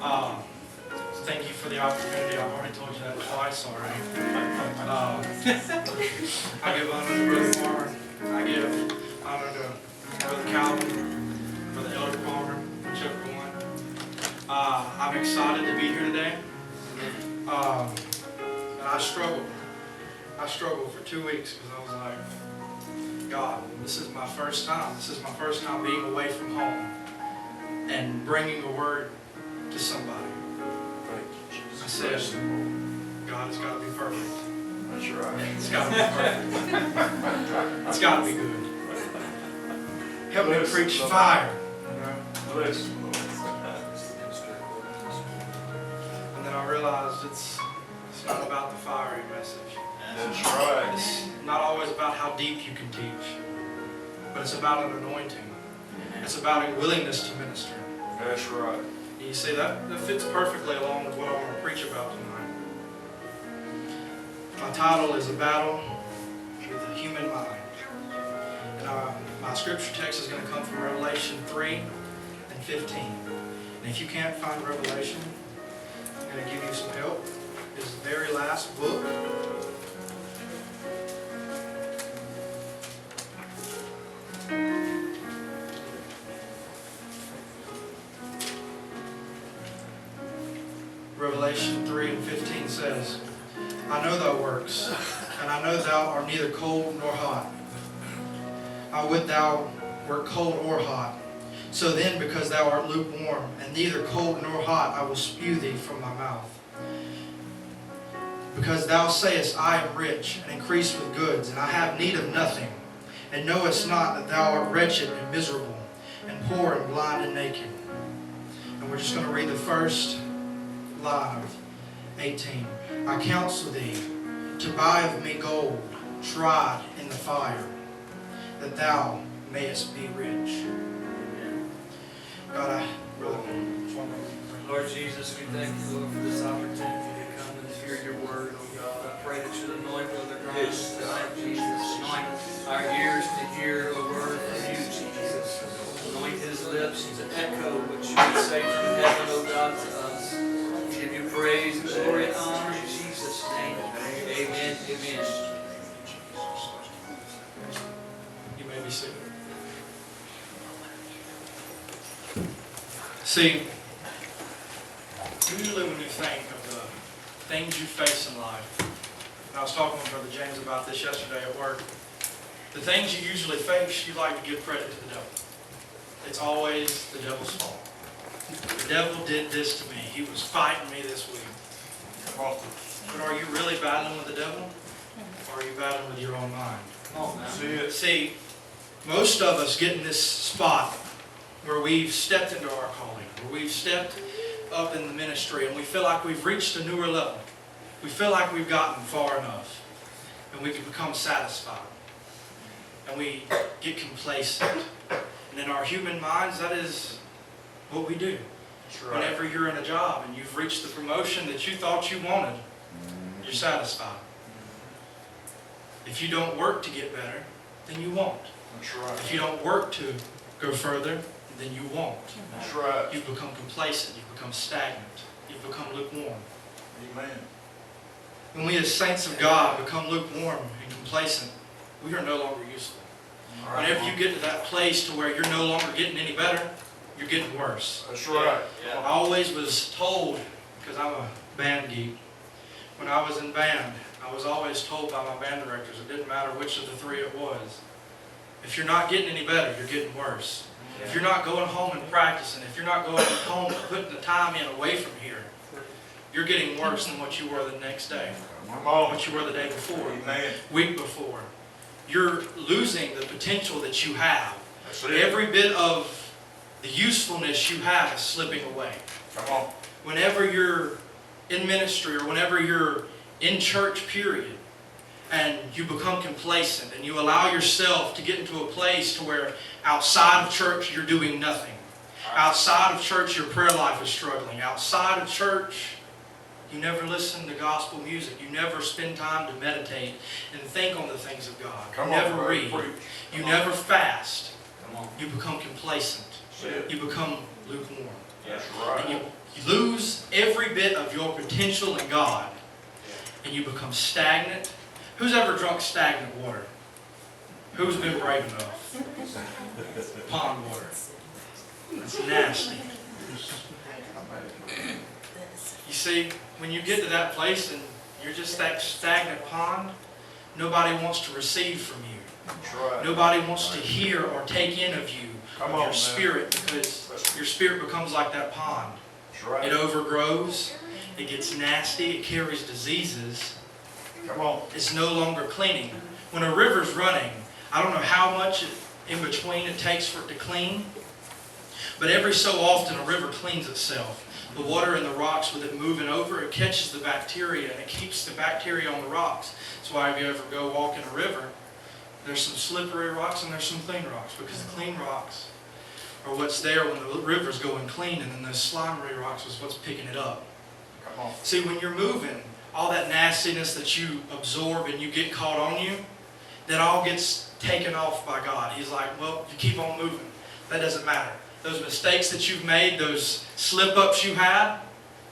Um, Thank you for the opportunity. I've already told you that twice already. I give honor to Brother Warren. I give honor to Brother Calvin, Brother Elder Palmer, whichever one. I'm excited to be here today. And I struggled. I struggled for 2 weeks because I was like, God, this is my first time. This is my first time being away from home and bringing a word to somebody. I said, God, it's got to be perfect. That's right. It's got to be perfect. It's got to be good. Help me preach fire. And then I realized it's not about the fiery message. That's right. It's not always about how deep you can teach, but it's about an anointing. It's about a willingness to minister. That's right. And you see, that fits perfectly along with what I want to preach about tonight. My title is A Battle with the Human Mind. And my scripture text is going to come from Revelation 3 and 15. And if you can't find Revelation, I'm going to give you some help. It's the very last book. Revelation 3 and 15 says, I know thy works, and I know thou art neither cold nor hot. I would thou wert cold or hot. So then, because thou art lukewarm, and neither cold nor hot, I will spew thee from my mouth. Because thou sayest, I am rich, and increase with goods, and I have need of nothing, and knowest not that thou art wretched and miserable, and poor and blind and naked. And we're just going to read the first line of 18. I counsel thee to buy of me gold, tried in the fire, that thou mayest be rich. God, Lord Jesus, we thank you, Lord, for this opportunity to come and hear your word, oh God. I pray that you'll anoint Brother Grimes tonight, Jesus. Anoint our ears to hear a word from you, Jesus. Anoint his lips to echo what you would say from heaven, oh God, to us. Give you praise and glory and honor in Jesus' name. Amen. Amen. you may be seated. See, usually when you think of the things you face in life, and I was talking with Brother James about this yesterday at work, the things you usually face, you like to give credit to the devil. It's always the devil's fault. The devil did this to me. He was fighting me this week. But are you really battling with the devil? Or are you battling with your own mind? Come on, man. See, most of us get in this spot where we've stepped into our calling, where we've stepped up in the ministry, and we feel like we've reached a newer level. We feel like we've gotten far enough, and we can become satisfied. And we get complacent. And in our human minds, that is what we do. Whenever you're in a job and you've reached the promotion that you thought you wanted, you're satisfied. If you don't work to get better, then you won't. That's right. If you don't work to go further, then you won't. That's right. You've become complacent. You've become stagnant. You've become lukewarm. Amen. When we as saints of God become lukewarm and complacent, we are no longer useful. Whenever you get to that place to where you're no longer getting any better, you're getting worse. That's right. I always was told, because I'm a band geek, when I was in band, I was always told by my band directors, it didn't matter which of the three it was, if you're not getting any better, you're getting worse. If you're not going home and practicing, if you're not going home and putting the time in away from here, you're getting worse than what you were the next day, Come on. what you were the day before, Amen. week before. You're losing the potential that you have. That's it. Every bit of the usefulness you have is slipping away. Come on. Whenever you're in ministry or whenever you're in church, period, and you become complacent and you allow yourself to get into a place to where outside of church you're doing nothing. Outside of church your prayer life is struggling. Outside of church you never listen to gospel music. You never spend time to meditate and think on the things of God. Come You on, never brother, read. preach. You never fast. Come on. You become complacent. That's it. You become lukewarm. That's And right. You lose every bit of your potential in God, and you become stagnant. Who's ever drunk stagnant water? Who's been brave enough? Pond water. It's nasty. You see, when you get to that place and you're just that stagnant pond, nobody wants to receive from you. That's right. Nobody wants to hear or take in of you, Come of on, your man. spirit, because your spirit becomes like that pond. That's right. It overgrows, it gets nasty, it carries diseases. Come on. It's no longer cleaning. When a river's running, I don't know how much in between it takes for it to clean, but every so often a river cleans itself. The water in the rocks, with it moving over, it catches the bacteria and it keeps the bacteria on the rocks. That's why if you ever go walk in a river, there's some slippery rocks and there's some clean rocks, because the clean rocks are what's there when the river's going clean, and then those slimery rocks is what's picking it up. Come on. See, when you're moving, all that nastiness that you absorb and you get caught on you, that all gets taken off by God. He's like, well, you keep on moving. That doesn't matter. Those mistakes that you've made, those slip-ups you had,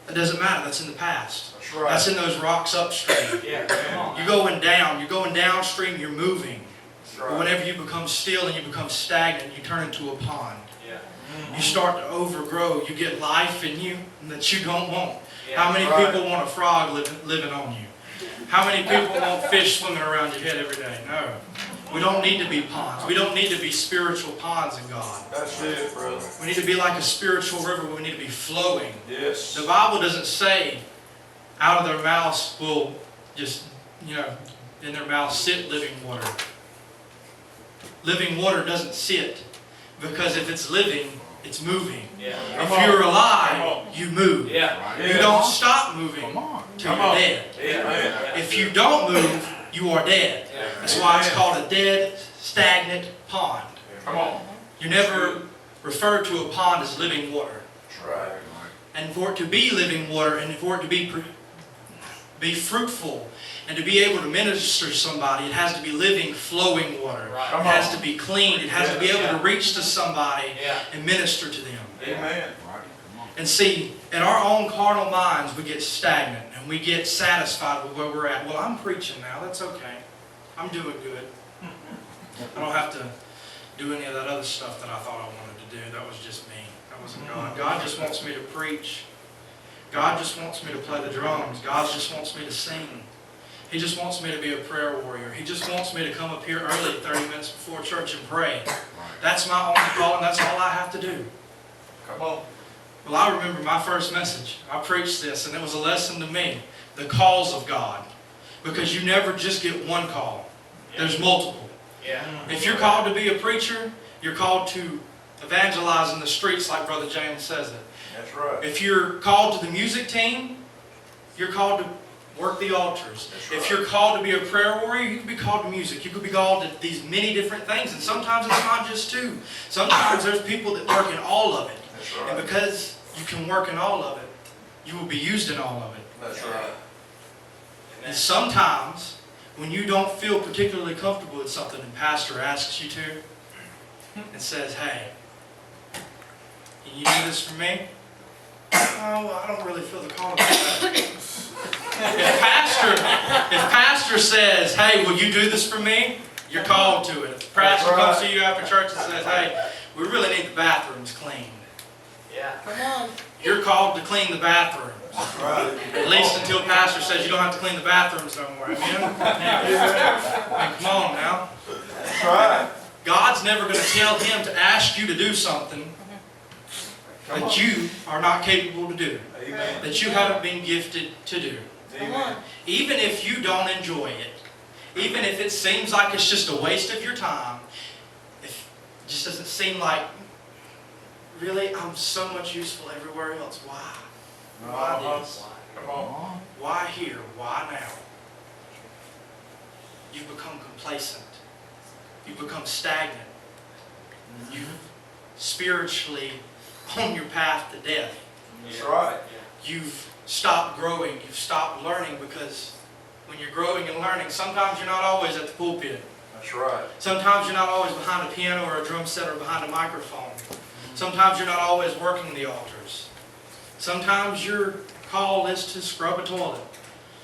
that doesn't matter. That's in the past. That's right. That's in those rocks upstream. Yeah, come on. You're going down. You're going downstream. You're moving. That's But right. whenever you become still and you become stagnant, you turn into a pond. Yeah. You start to overgrow. You get life in you that you don't want. Yeah. How many Right. people want a frog living on you? How many people want fish swimming around your head every day? No. We don't need to be ponds. We don't need to be spiritual ponds in God. That's it, brother. We need to be like a spiritual river. We need to be flowing. Yes. The Bible doesn't say out of their mouths will just, in their mouths sit living water. Living water doesn't sit, because if it's living, it's moving. Yeah. If Come on. you're Come alive, on. you move. Yeah. You don't stop moving Come on. till Come you're on. dead. Yeah. If you don't move, you are dead. Yeah. That's why it's called a dead, stagnant pond. Come on. You never refer to a pond as living water. That's right. And for it to be living water, and for it to be fruitful, and to be able to minister to somebody, it has to be living, flowing water. Right. Come It has on. to be clean. It has to be able to reach to somebody Yeah. and minister to them. Amen. And see, in our own carnal minds, we get stagnant and we get satisfied with where we're at. Well, I'm preaching now. That's okay. I'm doing good. I don't have to do any of that other stuff that I thought I wanted to do. That was just me. That wasn't God. God just wants me to preach. God just wants me to play the drums. God just wants me to sing. He just wants me to be a prayer warrior. He just wants me to come up here early, 30 minutes before church, and pray. That's my only calling. That's all I have to do. Come on. Well, I remember my first message. I preached this, and it was a lesson to me. The calls of God. Because you never just get one call. There's multiple. Yeah. If you're called to be a preacher, you're called to evangelize in the streets like Brother James says it. That's right. If you're called to the music team, you're called to work the altars. That's If right. you're called to be a prayer warrior, you could be called to music. You could be called to these many different things. And sometimes it's not just two. Sometimes there's people that work in all of it. That's And right. because you can work in all of it, you will be used in all of it. That's right. And sometimes, when you don't feel particularly comfortable with something and pastor asks you to, and says, hey, can you do this for me? Oh, well, I don't really feel the call to do that. If pastor says, hey, will you do this for me? You're called to it. If pastor comes to you after church and says, hey, we really need the bathrooms cleaned. Yeah. Come on. You're called to clean the bathrooms. That's right. At least until pastor says you don't have to clean the bathrooms no more. Amen? I mean, come on now. That's right. God's never going to tell him to ask you to do something Come that on. you are not capable to do, Amen. that you haven't been gifted to do. Come Amen. on. Even if you don't enjoy it, even if it seems like it's just a waste of your time, if it just doesn't seem like, really, I'm so much useful everywhere else. Why? Why this? Come on. Why here? Why now? You've become complacent. You've become stagnant. You've spiritually on your path to death. That's right. You've stopped growing. You've stopped learning, because when you're growing and learning, sometimes you're not always at the pulpit. That's right. Sometimes you're not always behind a piano or a drum set or behind a microphone. Sometimes you're not always working the altars. Sometimes your call is to scrub a toilet.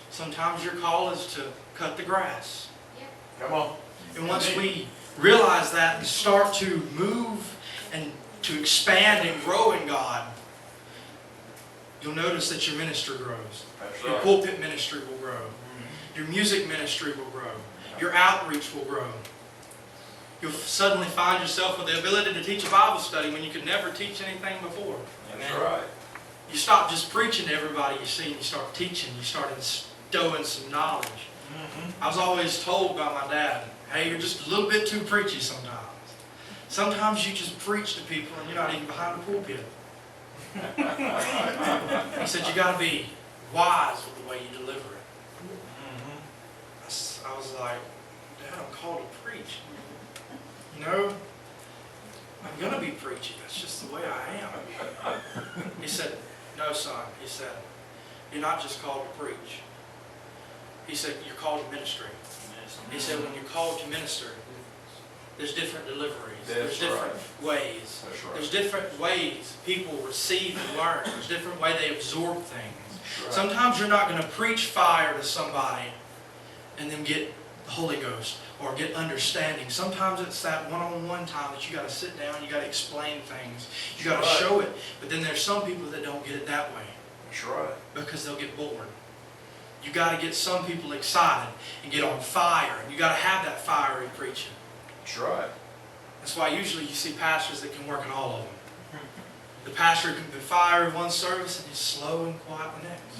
Sometimes your call is to cut the grass. Come on. And once we realize that and start to move and to expand and grow in God, you'll notice that your ministry grows. That's Your right. pulpit ministry will grow. Your music ministry will grow. Your outreach will grow. You'll suddenly find yourself with the ability to teach a Bible study when you could never teach anything before. That's right. You stop just preaching to everybody you see and you start teaching. You start instilling some knowledge. I was always told by my dad, hey, you're just a little bit too preachy sometimes. Sometimes you just preach to people and you're not even behind the pulpit. He said, you got to be wise with the way you deliver it. I was like, Dad, I'm called to preach. You know, I'm going to be preachy. That's just the way I am. He said, no, son. He said, you're not just called to preach. He said, you're called to ministry. He said, when you're called to minister, there's different deliveries. There's different ways. That's right. There's different ways people receive and learn. There's different way they absorb things. Right. Sometimes you're not going to preach fire to somebody and then get the Holy Ghost or get understanding. Sometimes it's that one-on-one time that you got to sit down, you got to explain things, you got to Right. show it. But then there's some people that don't get it that way That's right. because they'll get bored. You got to get some people excited and get on fire, and you got to have that fiery preaching. That's right. That's why usually you see pastors that can work in all of them. The pastor can be fire in one service and he's slow and quiet the next.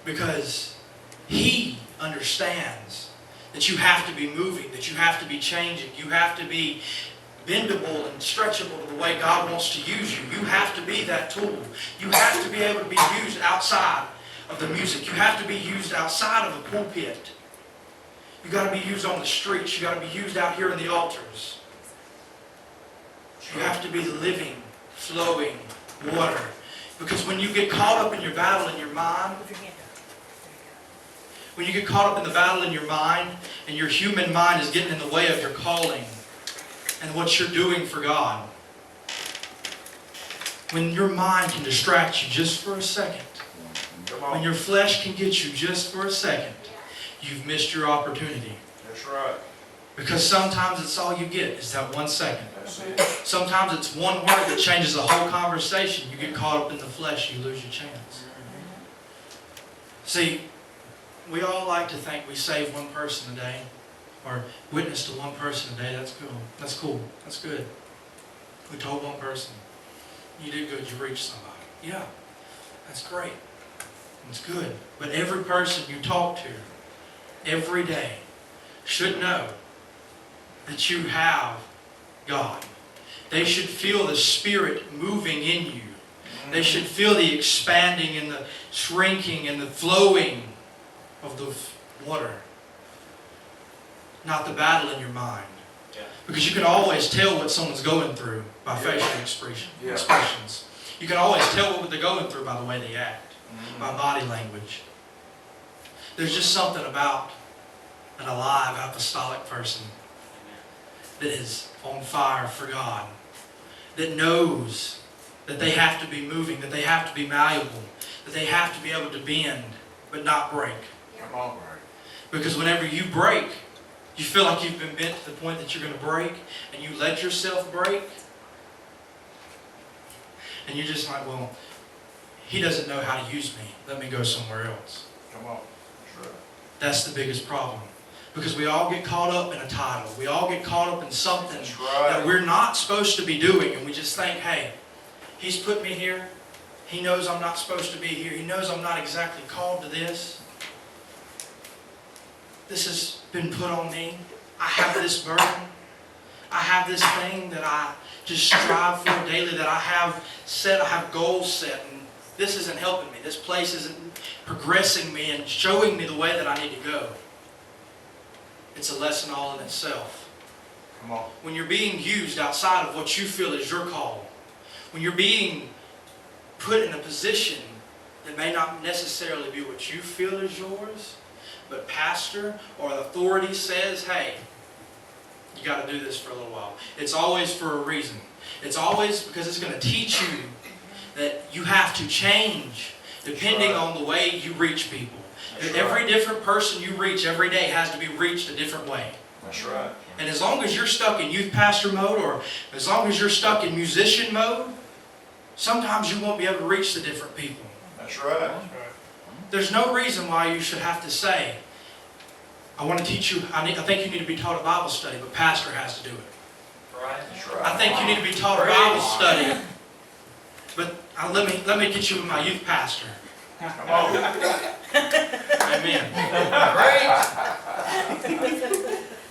Because he understands that you have to be moving, that you have to be changing, you have to be bendable and stretchable to the way God wants to use you. You have to be that tool. You have to be able to be used outside of the music. You have to be used outside of the pulpit. You got to be used on the streets. You got to be used out here in the altars. You have to be the living, flowing water. Because when you get caught up in your battle in your mind, when you get caught up in the battle in your mind, and your human mind is getting in the way of your calling and what you're doing for God, when your mind can distract you just for a second, Come when on. your flesh can get you just for a second, you've missed your opportunity. That's right. Because sometimes it's all you get is that 1 second. That's it. Sometimes it's one word that changes the whole conversation. You get caught up in the flesh, you lose your chance. See, we all like to think we save one person a day or witness to one person a day. That's cool. That's cool. That's good. We told one person. You did good. You reached somebody. Yeah, that's great. It's good. But every person you talk to every day should know that you have God. They should feel the Spirit moving in you. They should feel the expanding and the shrinking and the flowing of the water. Not the battle in your mind. Yeah. Because you can always tell what someone's going through by facial expressions. You can always tell what they're going through by the way they act, by body language. There's just something about an alive apostolic person that is on fire for God, that knows that they have to be moving, that they have to be malleable, that they have to be able to bend but not break. Come on. Because whenever you break, you feel like you've been bent to the point that you're going to break, and you let yourself break, and you're just like, well, he doesn't know how to use me. Let me go somewhere else. Come on. That's right. That's the biggest problem. Because we all get caught up in a title. We all get caught up in something That's right. that we're not supposed to be doing, and we just think, hey, he's put me here. He knows I'm not supposed to be here. He knows I'm not exactly called to this. This has been put on me. I have this burden. I have this thing that I just strive for daily, that I have set, I have goals set, and this isn't helping me. This place isn't progressing me and showing me the way that I need to go. It's a lesson all in itself. Come on. When you're being used outside of what you feel is your call, when you're being put in a position that may not necessarily be what you feel is yours, but pastor or authority says, hey, you got to do this for a little while. It's always for a reason. It's always because it's going to teach you that you have to change depending on the way you reach people. Every different person you reach every day has to be reached a different way. That's right. And as long as you're stuck in youth pastor mode, or as long as you're stuck in musician mode, sometimes you won't be able to reach the different people. That's right. There's no reason why you should have to say, I want to teach you, I think you need to be taught a Bible study, but pastor has to do it. Right. That's right. I think you need to be taught a Bible study, but let me get you with my youth pastor. Come on. Amen. Great.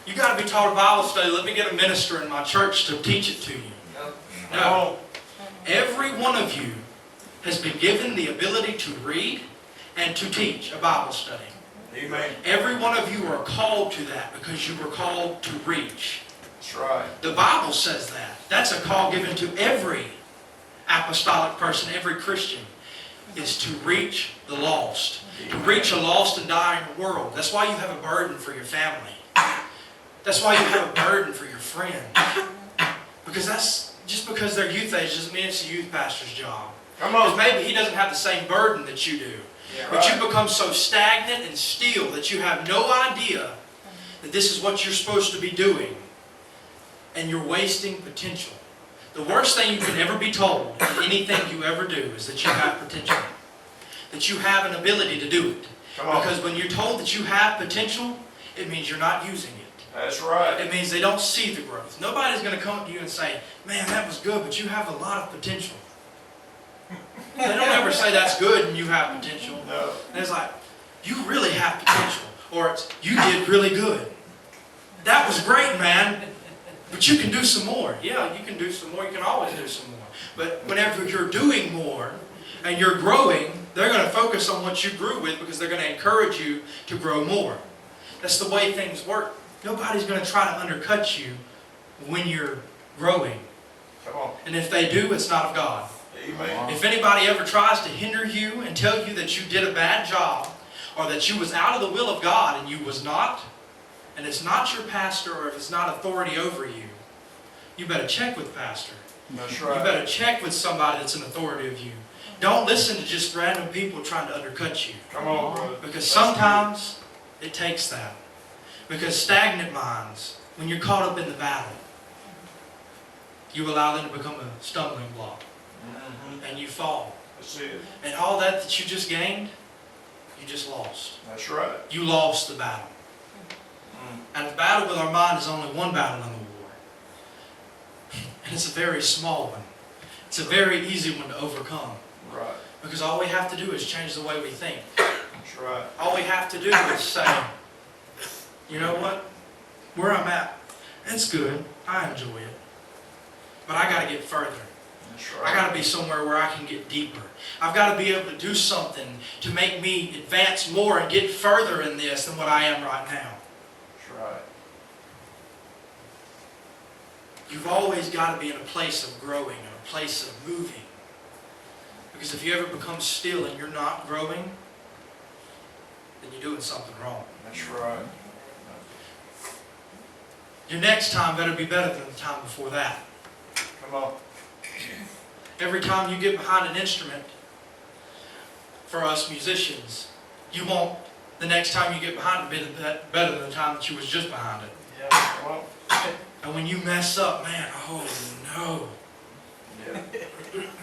You got to be taught a Bible study. Let me get a minister in my church to teach it to you. Come No. on. Every one of you has been given the ability to read and to teach a Bible study. Amen. Every one of you are called to that because you were called to reach. That's right. The Bible says that. That's a call given to every apostolic person, every Christian, is to reach the lost. To reach a lost and dying world. That's why you have a burden for your family. That's why you have a burden for your friends. Because just because they're youth age doesn't mean it's a youth pastor's job. Come Because on. maybe he doesn't have the same burden that you do. Yeah, But you right. become so stagnant and still that you have no idea that this is what you're supposed to be doing. And you're wasting potential. The worst thing you can ever be told in anything you ever do is that you have potential. That you have an ability to do it. Come on. Because when you're told that you have potential, it means you're not using it. That's right. It means they don't see the growth. Nobody's going to come to you and say, man, that was good, but you have a lot of potential. They don't ever say that's good and you have potential. No. And it's like, you really have potential. Or it's, you did really good. That was great, man. But you can do some more. Yeah, you can do some more. You can always do some more. But whenever you're doing more and you're growing, they're going to focus on what you grew with because they're going to encourage you to grow more. That's the way things work. Nobody's going to try to undercut you when you're growing. Come on. And if they do, it's not of God. Amen. If anybody ever tries to hinder you and tell you that you did a bad job or that you was out of the will of God and you was not, and it's not your pastor or if it's not authority over you, you better check with pastor. That's You right. better check with somebody that's an authority of you. Don't listen to just random people trying to undercut you. Come on, brother. Because sometimes it takes that. Because stagnant minds, when you're caught up in the battle, you allow them to become a stumbling block. Mm-hmm. And you fall. That's it. And all that you just gained, you just lost. That's right. You lost the battle. Mm. And the battle with our mind is only one battle in the war. And it's a very small one. It's a very easy one to overcome. Right. Because all we have to do is change the way we think. That's right. All we have to do is say, you know what? Where I'm at, it's good. I enjoy it. But I got to get further. That's I right. got to be somewhere where I can get deeper. I've got to be able to do something to make me advance more and get further in this than what I am right now. That's right. You've always got to be in a place of growing, in a place of moving. Because if you ever become still and you're not growing, then you're doing something wrong. That's right. Your next time better be better than the time before that. Come on. Every time you get behind an instrument, for us musicians, you want the next time you get behind it to be better than the time that you was just behind it. Yeah. Come on. And when you mess up, man, oh no. Yeah.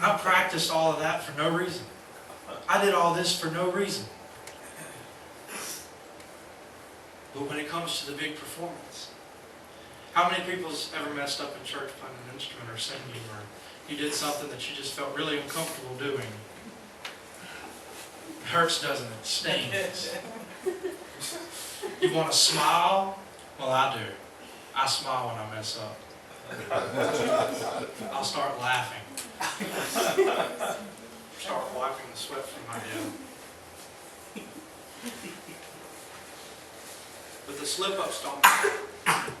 I practiced all of that for no reason. I did all this for no reason. But when it comes to the big performance, how many people's ever messed up in church playing an instrument or singing, or you did something that you just felt really uncomfortable doing? It hurts, doesn't it? It stings. You want to smile? Well, I do. I smile when I mess up. I'll start laughing. Start wiping the sweat from my head. But the slip-ups don't matter.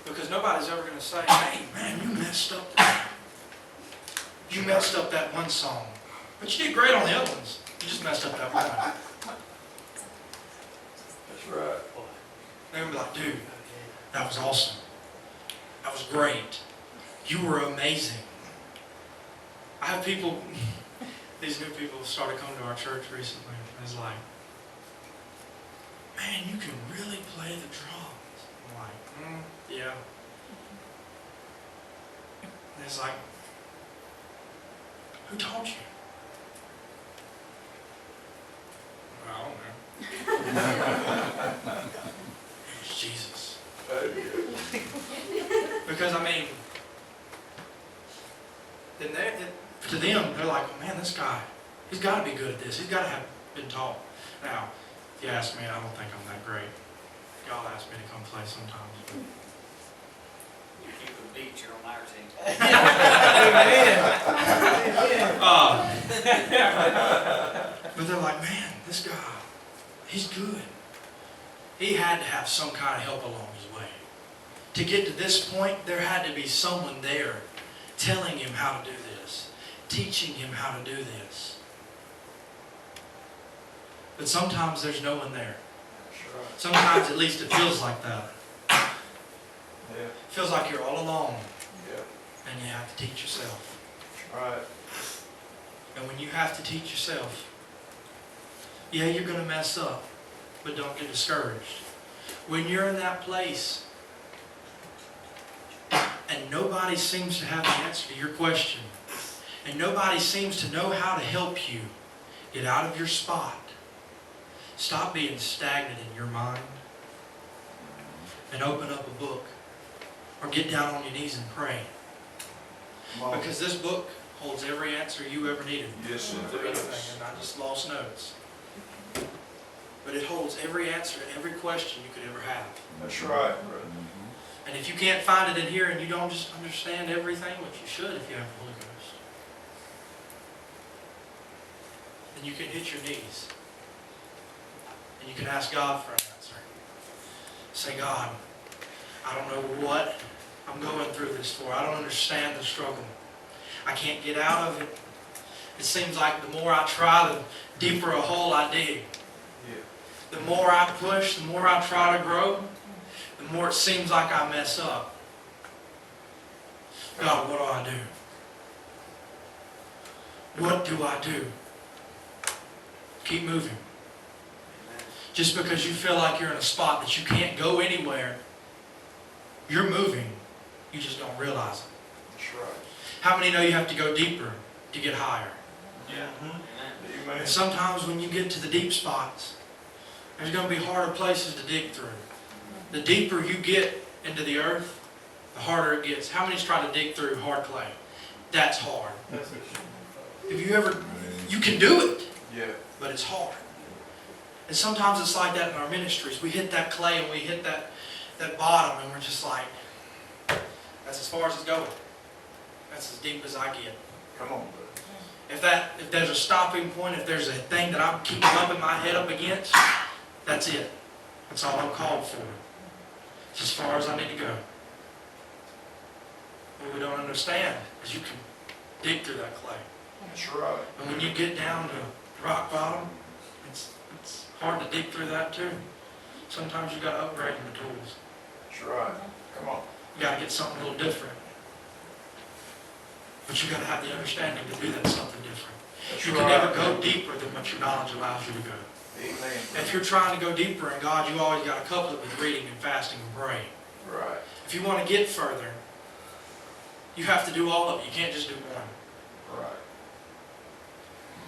Because nobody's ever going to say, hey, man, you messed up. You messed up that one song. But you did great on the other ones. You just messed up that one. That's right. They're going to be like, dude, that was awesome. That was great. You were amazing. I have people, these new people started coming to our church recently. And it's like, man, you can really play the drums. I'm like, yeah. And it's like, who taught you? I don't know. It was Jesus. Because I mean, then to them, they're like, oh man, this guy, he's got to be good at this. He's got to have been taught. Now, if you ask me, I don't think I'm that great. Y'all ask me to come play sometimes. But You could beat you on our team. but they're like, man, this guy, he's good. He had to have some kind of help along his way. To get to this point, there had to be someone there telling him how to do this, teaching him how to do this. But sometimes there's no one there. That's right. Sometimes at least it feels like that. Yeah. It feels like you're all alone Yeah. and you have to teach yourself. That's right. And when you have to teach yourself, yeah, you're going to mess up, but don't get discouraged. When you're in that place and nobody seems to have the answer to your question, and nobody seems to know how to help you get out of your spot, stop being stagnant in your mind and open up a book or get down on your knees and pray. Come on. Because this book holds every answer you ever needed Yes, it for anything, does. and I just lost notes. But it holds every answer to every question you could ever have. That's right, brother. And if you can't find it in here and you don't just understand everything, which you should if you have the Holy Ghost, then you can hit your knees. And you can ask God for an answer. Say, God, I don't know what I'm going through this for. I don't understand the struggle. I can't get out of it. It seems like the more I try, the deeper a hole I dig. Yeah. The more I push, the more I try to grow, the more it seems like I mess up. God, what do I do? What do I do? Keep moving. Just because you feel like you're in a spot that you can't go anywhere, you're moving. You just don't realize it. That's right. How many know you have to go deeper to get higher? Yeah. Amen. And sometimes when you get to the deep spots, there's going to be harder places to dig through. The deeper you get into the earth, the harder it gets. How many's tried to dig through hard clay? That's hard. Have you ever, you can do it, Yeah. but it's hard. And sometimes it's like that in our ministries. We hit that clay and we hit that bottom and we're just like, that's as far as it's going. That's as deep as I get. Come on, brother. If there's a stopping point, if there's a thing that I'm keeping bumping my head up against, that's it. That's all I'm called for. It's as far as I need to go. What we don't understand is you can dig through that clay. That's right. And when you get down to rock bottom, it's hard to dig through that too. Sometimes you got to upgrade the tools. That's right. Come on. You got to get something a little different. But you got to have the understanding to do that something different. That's You right. can never go deeper than what your knowledge allows you to go. Amen. If you're trying to go deeper in God, you always got to couple it with reading and fasting and praying. Right. If you want to get further, you have to do all of it. You can't just do one. Right.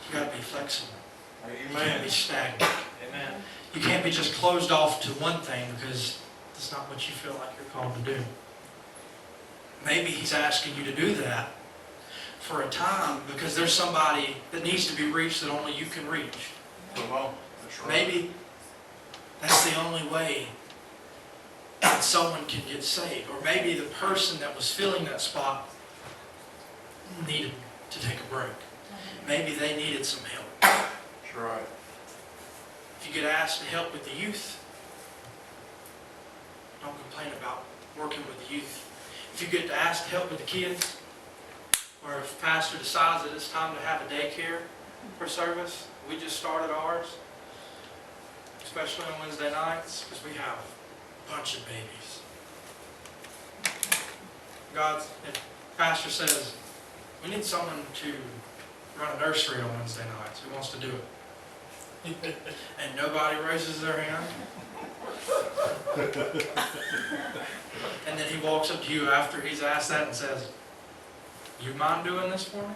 You got to be flexible. You can't Amen. be stagnant. Amen. You can't be just closed off to one thing because that's not what you feel like you're called to do. Maybe He's asking you to do that for a time because there's somebody that needs to be reached that only you can reach. Come on. That's right. Maybe that's the only way that someone can get saved. Or maybe the person that was filling that spot needed to take a break. Maybe they needed some help. That's right. If you get asked to help with the youth, don't complain about working with the youth. If you get asked to help with the kids, or if pastor decides that it's time to have a daycare for service, we just started ours, especially on Wednesday nights, because we have a bunch of babies. If pastor says, we need someone to run a nursery on Wednesday nights. Who wants to do it? And nobody raises their hand. And then he walks up to you after he's asked that and says, "You mind doing this for me?"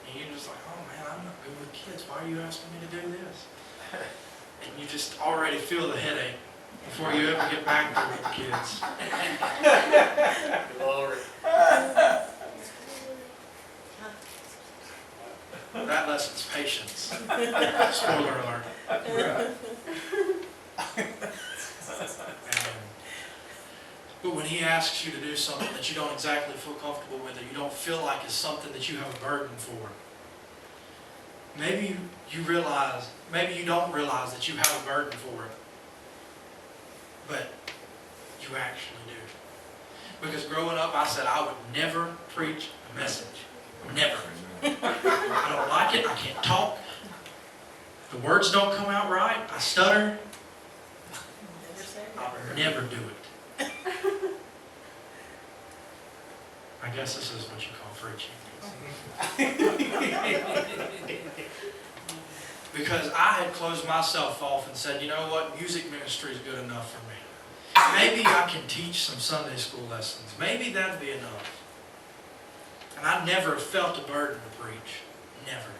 And you're just like, "Oh man, I'm not good with kids. Why are you asking me to do this?" And you just already feel the headache before you ever get back to the kids. Glory. That lesson's patience. Spoiler alert. But when he asks you to do something that you don't exactly feel comfortable with, or you don't feel like is something that you have a burden for, maybe you realize, maybe you don't realize that you have a burden for it, but you actually do. Because growing up, I said I would never preach a message. Never. I don't like it. I can't talk. The words don't come out right. I stutter. I'll never do it. I guess this is what you call preaching. Because I had closed myself off and said, you know what, music ministry is good enough for me. Maybe I can teach some Sunday school lessons. Maybe that'd be enough. And I never felt a burden to preach. Never.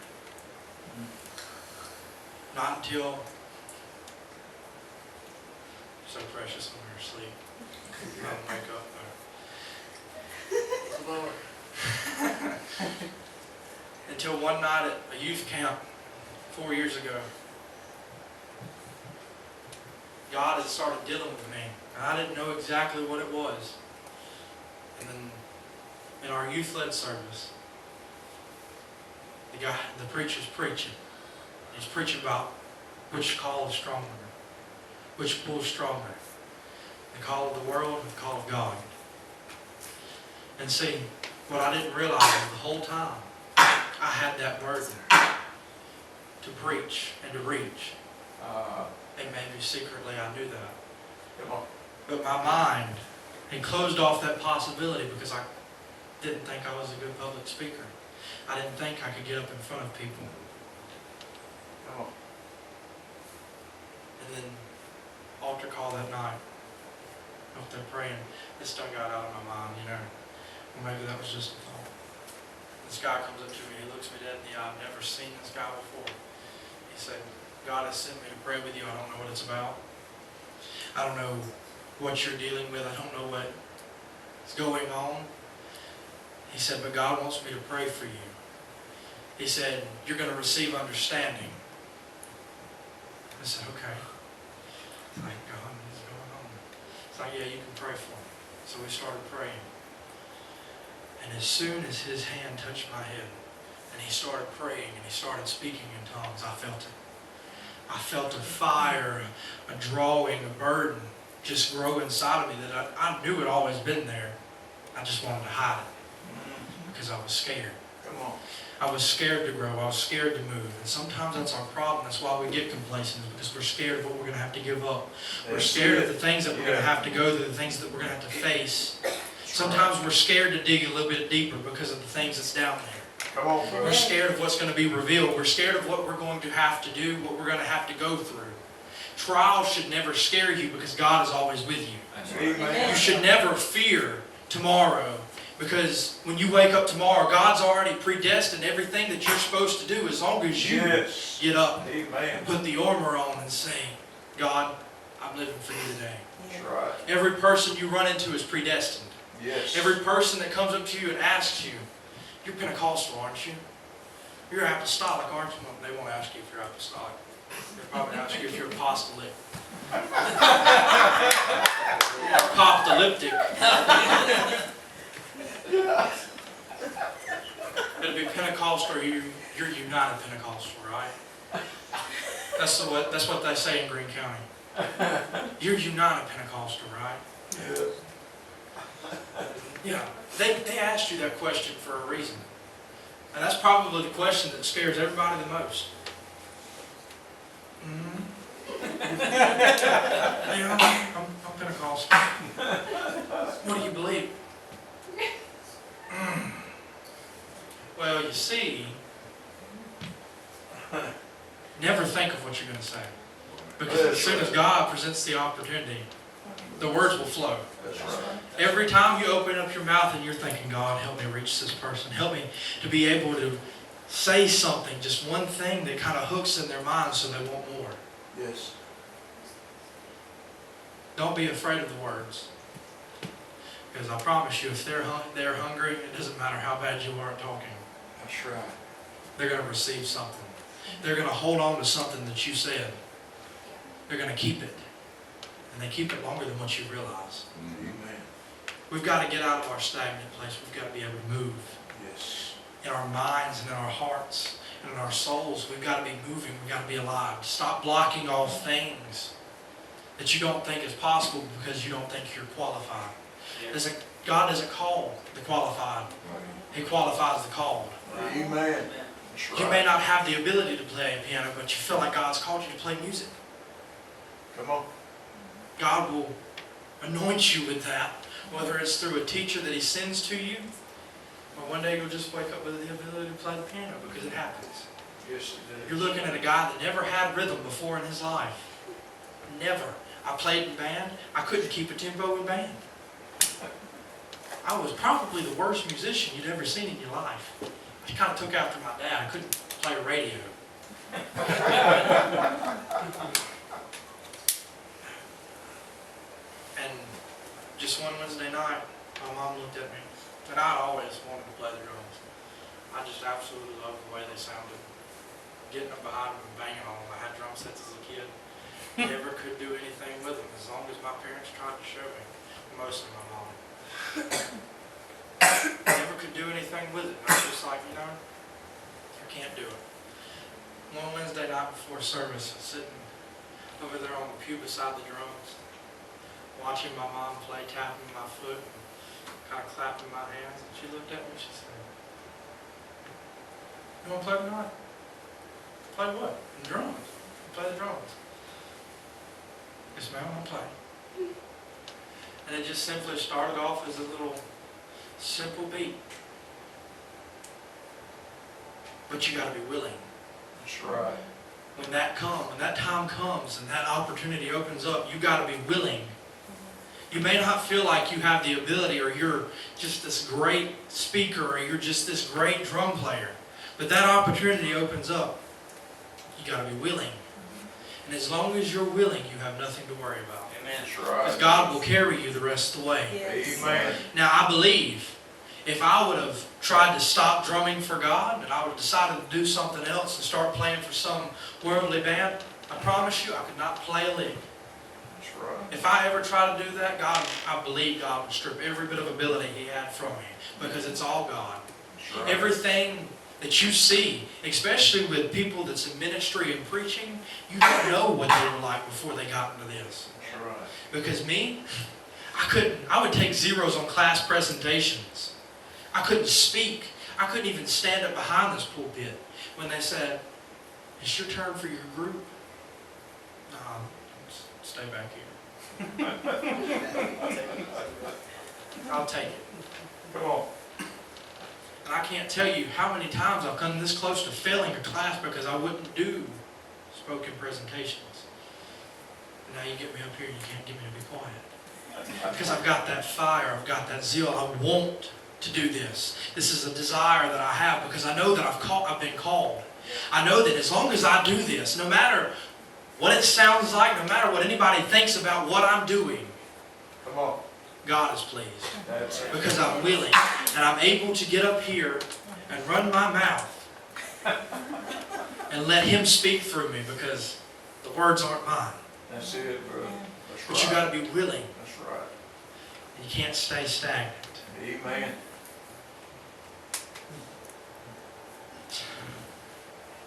Not until so precious when we're asleep. I don't wake up though. Until one night at a youth camp 4 years ago, God had started dealing with me. And I didn't know exactly what it was. And then in our youth-led service, the preacher's preaching. He's preaching about which call is stronger, which pull is stronger, the call of the world and the call of God. And see, what I didn't realize the whole time, I had that burden to preach and to reach. And maybe secretly I knew that. Come on. But my mind had closed off that possibility because I didn't think I was a good public speaker. I didn't think I could get up in front of people. Come on. And then altar call that night. Up there praying. This done got out of my mind, you know. Well, maybe that was just a thought. This guy comes up to me. He looks me dead in the eye. I've never seen this guy before. He said, God has sent me to pray with you. I don't know what it's about. I don't know what you're dealing with. I don't know what is going on. He said, but God wants me to pray for you. He said, you're going to receive understanding. I said, okay. Thank God, what's going on? It's like, yeah, you can pray for me. So we started praying. And as soon as his hand touched my head, and he started praying, and he started speaking in tongues, I felt it. I felt a fire, a drawing, a burden just grow inside of me that I knew had always been there. I just wanted to hide it because I was scared. Come on. I was scared to grow. I was scared to move. And sometimes that's our problem. That's why we get complacent, because we're scared of what we're going to have to give up. We're scared of the things that we're going to have to go through, the things that we're going to have to face. Sometimes we're scared to dig a little bit deeper because of the things that's down there. Come on, We're brother. scared of what's going to be revealed. We're scared of what we're going to have to do, what we're going to have to go through. Trials should never scare you because God is always with you. Amen. You should never fear tomorrow, because when you wake up tomorrow, God's already predestined everything that you're supposed to do as long as you Yes. get up Amen. and put the armor on and say, God, I'm living for you today. That's right. Every person you run into is predestined. Yes. Every person that comes up to you and asks you, you're Pentecostal, aren't you? You're apostolic, aren't you? Well, they won't ask you if you're apostolic. They'll probably ask you if you're apostolic. Apocalyptic. It'll be Pentecostal or you're United Pentecostal, right? That's what they say in Greene County. You're United Pentecostal, right? Yes. Yeah. They asked you that question for a reason. And that's probably the question that scares everybody the most. Mm-hmm. Yeah, I'm Pentecostal. What do you believe? Well, you see, never think of what you're going to say. Because as soon as God presents the opportunity, the words will flow. That's right. Every time you open up your mouth and you're thinking, God, help me reach this person. Help me to be able to say something, just one thing that kind of hooks in their mind so they want more. Yes. Don't be afraid of the words. Because I promise you, if they're hungry, it doesn't matter how bad you are at talking. That's right. They're going to receive something. They're going to hold on to something that you said. They're going to keep it. And they keep it longer than what you realize. Amen. We've got to get out of our stagnant place. We've got to be able to move. Yes. In our minds and in our hearts and in our souls, we've got to be moving. We've got to be alive. Stop blocking off things that you don't think is possible because you don't think you're qualified. God doesn't call the qualified. He qualifies the called. Amen. That's right. You may not have the ability to play a piano, but you feel like God's called you to play music. Come on. God will anoint you with that, whether it's through a teacher that He sends to you, or one day you'll just wake up with the ability to play the piano, because it happens. Yes, it is. You're looking at a guy that never had rhythm before in his life. Never. I played in band. I couldn't keep a tempo in band. I was probably the worst musician you'd ever seen in your life. I kind of took after my dad. I couldn't play radio. And just one Wednesday night, my mom looked at me, and I'd always wanted to play the drums. I just absolutely loved the way they sounded. Getting up behind them and banging on them. I had drum sets as a kid. Never could do anything with them as long as my parents tried to show me. Mostly my mom. Never could do anything with it. I was just like, I can't do it. One Wednesday night before service, sitting over there on the pew beside the drums, watching my mom play, tapping my foot, and kind of clapping my hands, and she looked at me and she said, "You want to play tonight?" "Play what?" "The drums." "Play the drums." "Yes, ma'am, I'll play." And it just simply started off as a little simple beat. But you got to be willing. That's right. When that time comes and that opportunity opens up, you got to be willing. You may not feel like you have the ability, or you're just this great speaker, or you're just this great drum player. But that opportunity opens up. You got to be willing. And as long as you're willing, you have nothing to worry about. Amen. That's Because right. God will carry you the rest of the way. Yes. Amen. Now, I believe if I would have tried to stop drumming for God, and I would have decided to do something else and start playing for some worldly band, I promise you I could not play a lick. That's right. If I ever tried to do that, I believe God would strip every bit of ability He had from me, because it's all God. That's right. Everything that you see, especially with people that's in ministry and preaching, you don't know what they were like before they got into this. That's right. Because me, I would take zeros on class presentations. I couldn't speak. I couldn't even stand up behind this pulpit when they said, "It's your turn for your group." "No, stay back here." "I'll take it." Come on. And I can't tell you how many times I've come this close to failing a class because I wouldn't do spoken presentations. And now you get me up here and you can't get me to be quiet. Because I've got that fire, I've got that zeal, I want to do this. This is a desire that I have because I know that I've been called. I know that as long as I do this, no matter what it sounds like, no matter what anybody thinks about what I'm doing, Come on. God is pleased. That's it. Because I'm willing and I'm able to get up here and run my mouth and let Him speak through me, because the words aren't mine. That's it, bro. That's But you right. got to be willing. That's right. You can't stay stagnant. Amen.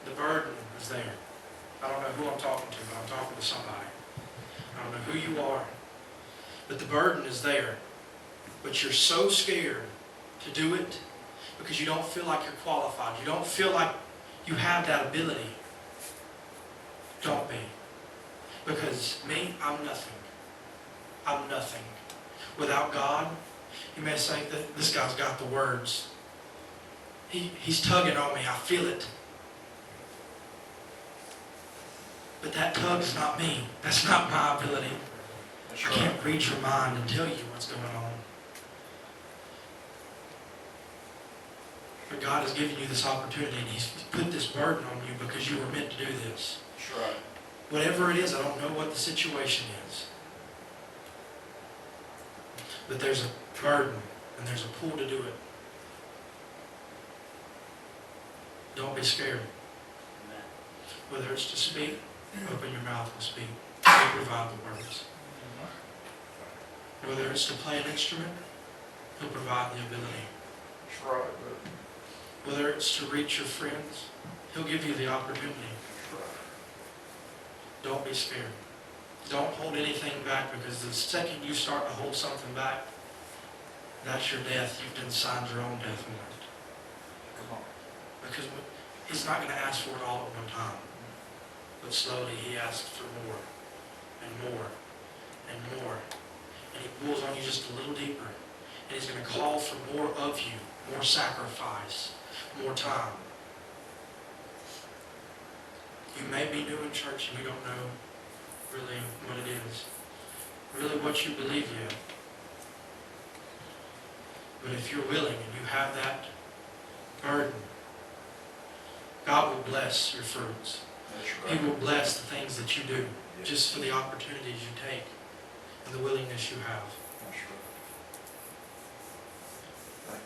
The burden is there. I don't know who I'm talking to, but I'm talking to somebody. I don't know who you are, but the burden is there. But you're so scared to do it because you don't feel like you're qualified. You don't feel like you have that ability. Don't be. Because me, I'm nothing. I'm nothing. Without God, you may say that this guy's got the words. He's tugging on me. I feel it. But that tug's not me. That's not my ability. That's I right. can't read your mind and tell you what's going on. But God has given you this opportunity, and He's put this burden on you because you were meant to do this. That's right. Whatever it is, I don't know what the situation is. But there's a burden, and there's a pull to do it. Don't be scared. Amen. Whether it's to speak, open your mouth and speak. He'll provide the words. Whether it's to play an instrument, He'll provide the ability. That's right, brother. Whether it's to reach your friends, He'll give you the opportunity. That's right. Don't be scared. Don't hold anything back, because the second you start to hold something back, that's your death. You've been signed your own death warrant. Come on. Because He's not going to ask for it all at one time. But slowly He asks for more and more and more. And He pulls on you just a little deeper. And He's going to call for more of you, more sacrifice, more time. You may be new in church and you don't know really what it is, really what you believe yet. But if you're willing and you have that burden, God will bless your fruits. That's right. He will bless the things that you do, just for the opportunities you take and the willingness you have. That's right.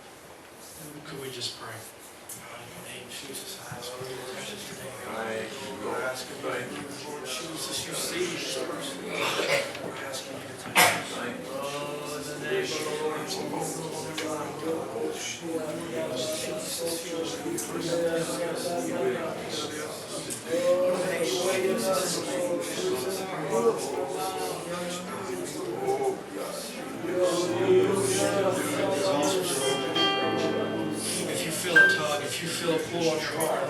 Could we just pray? God, in the name of Jesus, I ask for your precious name. Thank you, Lord. I ask you, Thank you. Lord Jesus, you see this person. We're asking you to touch us. Thank you. Oh, in the name of the Lord If you feel a tug, if you feel a pull on your heart,